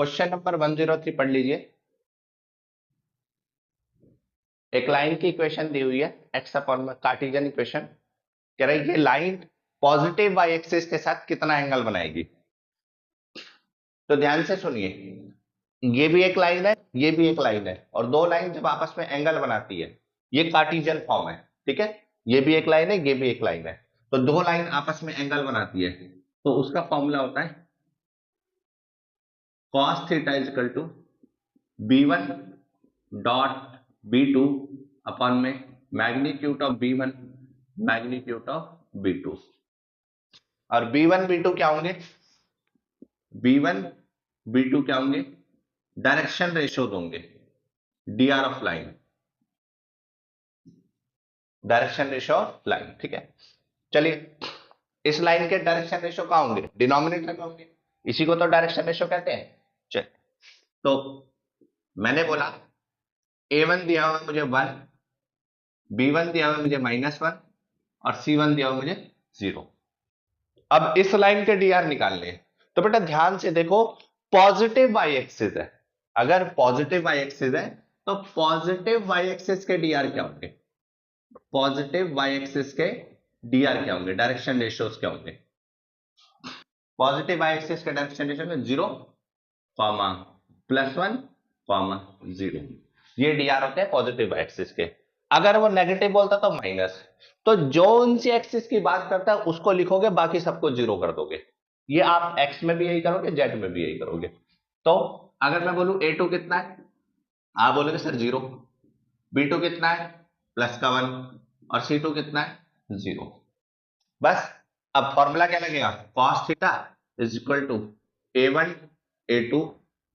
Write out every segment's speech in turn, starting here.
Question number 103 पढ़ लीजिए। एक लाइन की इक्वेशन दी हुई है एक्स अपॉन में कार्टेशियन इक्वेशन, कह रही है ये लाइन पॉजिटिव वाई एक्सिस के साथ कितना एंगल बनाएगी। तो ध्यान से सुनिए, ये भी एक लाइन है, ये भी एक लाइन है, और दो लाइन जब आपस में एंगल बनाती है ये कार्टेशियन फॉर्म है, ठीक है। ये भी एक लाइन है, ये भी एक लाइन है, तो दो लाइन आपस में एंगल बनाती है, तो उसका फॉर्मूला होता है cos theta is equal to b1 dot b2 upon में magnitude of b1 magnitude of b2। और b1 b2 क्या होंगे, b1 b2 क्या होंगे, डायरेक्शन रेशियो होंगे, dr of line, direction ratio of line, ठीक है। चलिए, इस लाइन के डायरेक्शन रेशियो क्या होंगे, डिनोमिनेटर में होंगे, इसी को तो डायरेक्शन रेशियो कहते हैं। चल, तो मैंने बोला a1 दिया हुआ मुझे 1, b1 दिया हुआ मुझे -1 और c1 दिया हुआ मुझे 0। अब इस लाइन के dr निकालने हैं, तो बेटा ध्यान से देखो, पॉजिटिव वाई एक्सिस है, अगर पॉजिटिव वाई एक्सिस है तो पॉजिटिव वाई एक्सिस के dr क्या होंगे, पॉजिटिव वाई एक्सिस के dr क्या होंगे, डायरेक्शन रेशियोज क्या होंगे। पॉजिटिव वाई एक्सिस के डायरेक्शन रेशियो में 0, +1, 0, ये dr होते हैं पॉजिटिव वाई एक्सिस के। अगर वो नेगेटिव बोलता तो माइनस, तो जो उनसी एक्सिस की बात करता है उसको लिखोगे, बाकी सबको 0 कर दोगे। ये आप x में भी यही करोगे, z में भी यही करोगे। तो अगर मैं बोलूं a2 कितना है, आप बोलोगे सर 0, b2 कितना है +1 और c2 कितना है 0। बस अब फॉर्मूला क्या लगेगा, cos theta is equal to a1 a2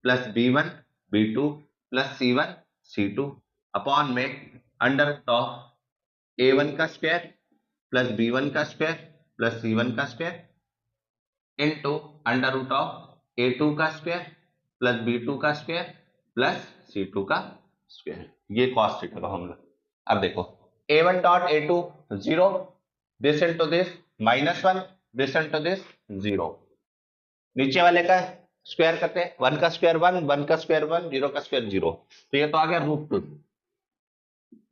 plus b1 b2 plus c1 c2 upon में अंडर ऑफ a1 का स्क्वायर प्लस b1 का स्क्वायर प्लस c1 का square into under root of a2 का स्क्वायर प्लस b2 का square plus c2 का square, ये cos theta का formula. अब देखो a1 dot a2 0, this into this -1, this into this 0, नीचे वाले का स्क्वायर करते हैं, 1 का स्क्वायर 1, 1 का स्क्वायर 1, 0 का स्क्वायर 0, तो ये तो आ गया √2।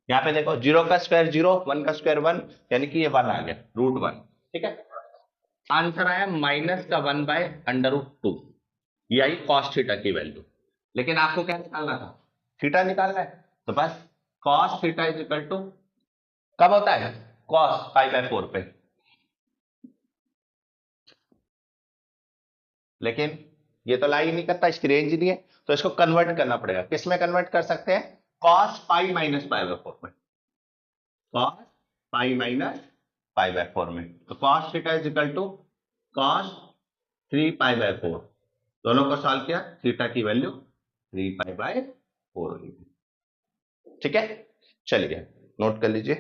यहाँ पे देखो 0 का स्क्वायर 0, 1 का स्क्वायर 1, यानी कि ये 1 आ गया √1, ठीक है। आंसर आया -1/√2, ये आई cos थीटा की वैल्यू। लेकिन आपको क्या निकालना था, थीटा निकालना है, तो बस cos theta is equal to कब होता है, cos π/4 पे। लेकिन ये तो लाई नहीं करता, इसकी रेंज नहीं है, तो इसको कन्वर्ट करना पड़ेगा। किस में कन्वर्ट कर सकते हैं, cos π - π/4 में, cos π - π/4 में। तो cos theta is equal to cos 3π/4, दोनों को सॉल्व किया, थीटा की वैल्यू 3π/4 होगी, ठीक है। चलिए नोट कर लीजिए।